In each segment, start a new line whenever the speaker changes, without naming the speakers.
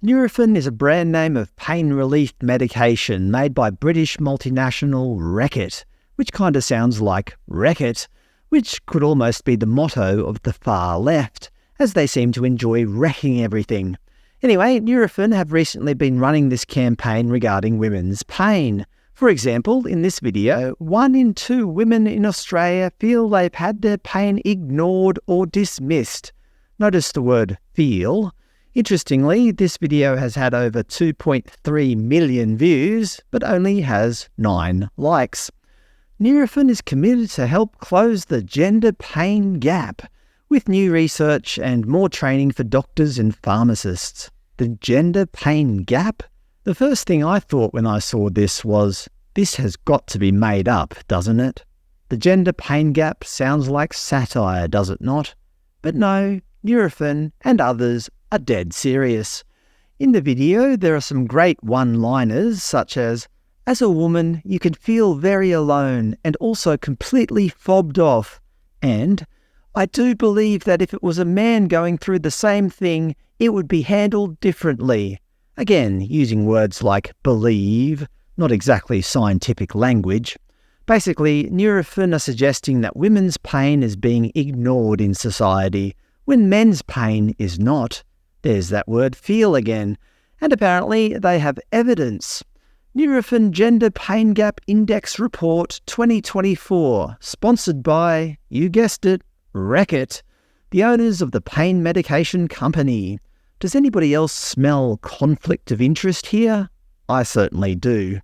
Nurofen is a brand name of pain relief medication made by British multinational Reckitt, which kind of sounds like Wreck-It, which could almost be the motto of the far left, as they seem to enjoy wrecking everything. Anyway, Nurofen have recently been running this campaign regarding women's pain. For example, in this video, 1 in 2 women in Australia feel they've had their pain ignored or dismissed. Notice the word feel. Interestingly, this video has had over 2.3 million views, but only has 9 likes. Nurofen is committed to help close the gender pain gap, with new research and more training for doctors and pharmacists. The gender pain gap? The first thing I thought when I saw this was, this has got to be made up, doesn't it? The gender pain gap sounds like satire, does it not? But no, Nurofen and others are dead serious. In the video, there are some great one-liners such as a woman, you can feel very alone and also completely fobbed off. And, I do believe that if it was a man going through the same thing, it would be handled differently. Again, using words like believe, not exactly scientific language. Basically, Nurofen are suggesting that women's pain is being ignored in society, when men's pain is not. There's that word feel again. And apparently they have evidence. Nurofen Gender Pain Gap Index Report 2024, sponsored by, you guessed it, Reckitt, the owners of the pain medication company. Does anybody else smell conflict of interest here? I certainly do.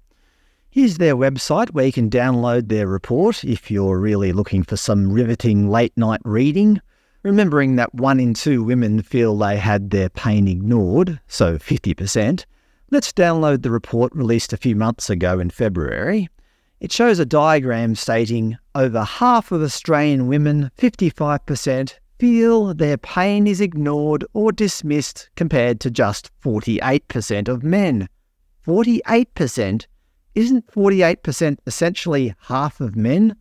Here's their website where you can download their report if you're really looking for some riveting late-night reading. Remembering that 1 in 2 women feel they had their pain ignored, so 50%, let's download the report released a few months ago in February. It shows a diagram stating over half of Australian women, 55%, feel their pain is ignored or dismissed compared to just 48% of men. 48%? Isn't 48% essentially half of men?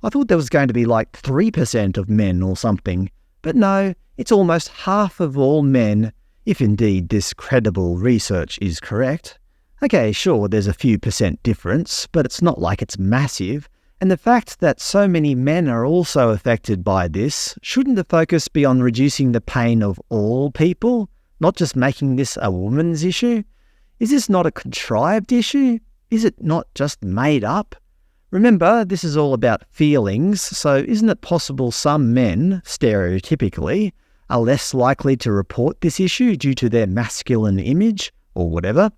I thought there was going to be like 3% of men or something. But no, it's almost half of all men, if indeed this credible research is correct. Okay, sure, there's a few percent difference, but it's not like it's massive. And the fact that so many men are also affected by this, shouldn't the focus be on reducing the pain of all people, not just making this a woman's issue? Is this not a contrived issue? Is it not just made up? Remember, this is all about feelings, so isn't it possible some men, stereotypically, are less likely to report this issue due to their masculine image, or whatever?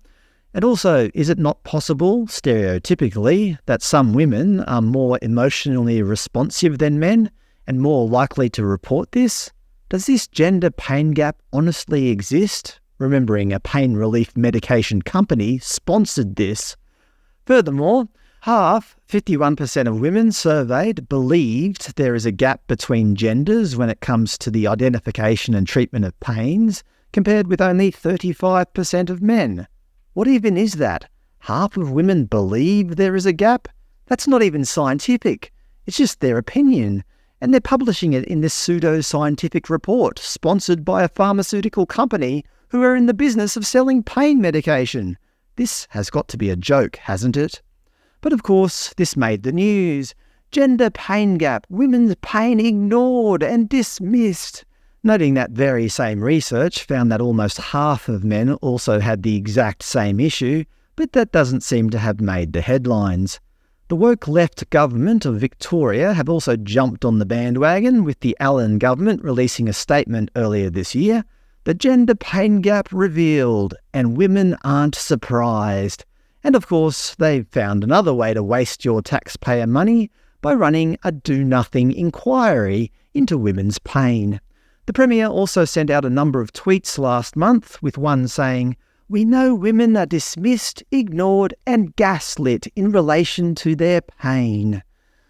And also, is it not possible, stereotypically, that some women are more emotionally responsive than men, and more likely to report this? Does this gender pain gap honestly exist? Remembering a pain relief medication company sponsored this. Furthermore, 51% of women surveyed believed there is a gap between genders when it comes to the identification and treatment of pains, compared with only 35% of men. What even is that? Half of women believe there is a gap? That's not even scientific. It's just their opinion. And they're publishing it in this pseudo-scientific report, sponsored by a pharmaceutical company who are in the business of selling pain medication. This has got to be a joke, hasn't it? But of course, this made the news. Gender pain gap, women's pain ignored and dismissed. Noting that very same research found that almost half of men also had the exact same issue, but that doesn't seem to have made the headlines. The woke left government of Victoria have also jumped on the bandwagon, with the Allen government releasing a statement earlier this year. The gender pain gap revealed, and women aren't surprised. And of course, they've found another way to waste your taxpayer money by running a do-nothing inquiry into women's pain. The Premier also sent out a number of tweets last month, with one saying, "We know women are dismissed, ignored and gaslit in relation to their pain."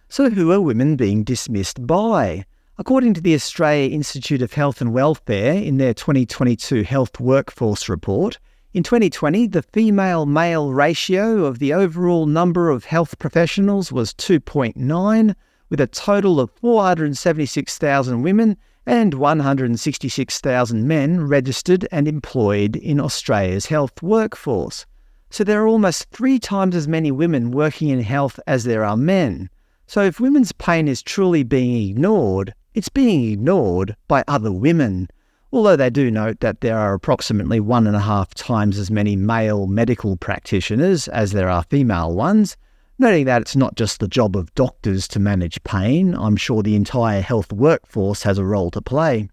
So who are women being dismissed by? According to the Australia Institute of Health and Welfare in their 2022 Health Workforce Report, in 2020 the female-male ratio of the overall number of health professionals was 2.9, with a total of 476,000 women and 166,000 men registered and employed in Australia's health workforce. So there are almost 3 times as many women working in health as there are men. So if women's pain is truly being ignored, it's being ignored by other women. Although they do note that there are approximately 1.5 times as many male medical practitioners as there are female ones, noting that it's not just the job of doctors to manage pain. I'm sure the entire health workforce has a role to play.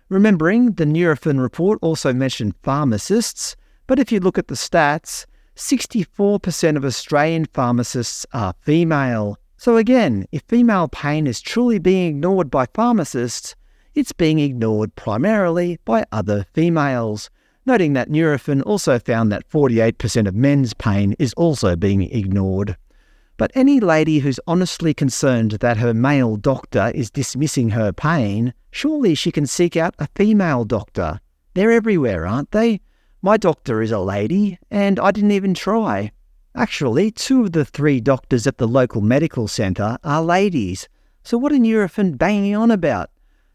Remembering, the Nurofen report also mentioned pharmacists, but if you look at the stats, 64% of Australian pharmacists are female. So again, if female pain is truly being ignored by pharmacists, it's being ignored primarily by other females. Noting that Nurofen also found that 48% of men's pain is also being ignored. But any lady who's honestly concerned that her male doctor is dismissing her pain, surely she can seek out a female doctor. They're everywhere, aren't they? My doctor is a lady, and I didn't even try. Actually, 2 of the 3 doctors at the local medical centre are ladies. So what are Nurofen banging on about?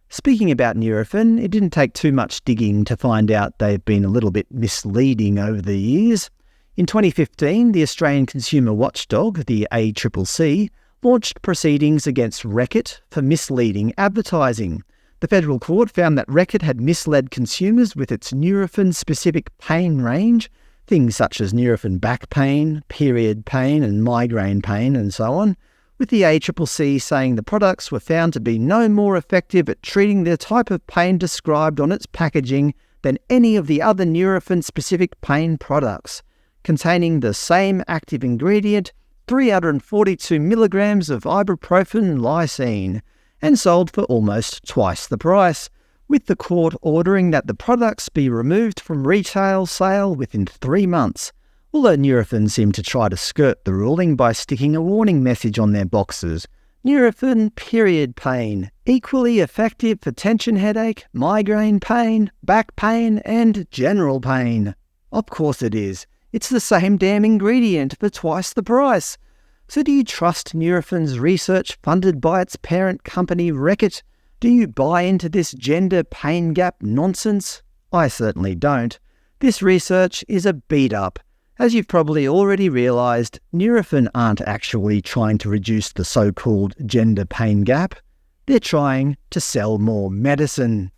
Speaking about Nurofen, it didn't take too much digging to find out they've been a little bit misleading over the years. In 2015, the Australian consumer watchdog, the ACCC, launched proceedings against Reckitt for misleading advertising. The federal court found that Reckitt had misled consumers with its Nurofen-specific pain range, things such as Nurofen back pain, period pain and migraine pain and so on, with the ACCC saying the products were found to be no more effective at treating the type of pain described on its packaging than any of the other Nurofen-specific pain products, containing the same active ingredient, 342 milligrams of ibuprofen lysine, and sold for almost twice the price, with the court ordering that the products be removed from retail sale within 3 months, although Nurofen seemed to try to skirt the ruling by sticking a warning message on their boxes. Nurofen period pain, equally effective for tension headache, migraine pain, back pain, and general pain. Of course it is. It's the same damn ingredient for twice the price. So do you trust Nurofen's research funded by its parent company Reckitt? Do you buy into this gender pain gap nonsense? I certainly don't. This research is a beat-up. As you've probably already realised, Nurofen aren't actually trying to reduce the so-called gender pain gap. They're trying to sell more medicine.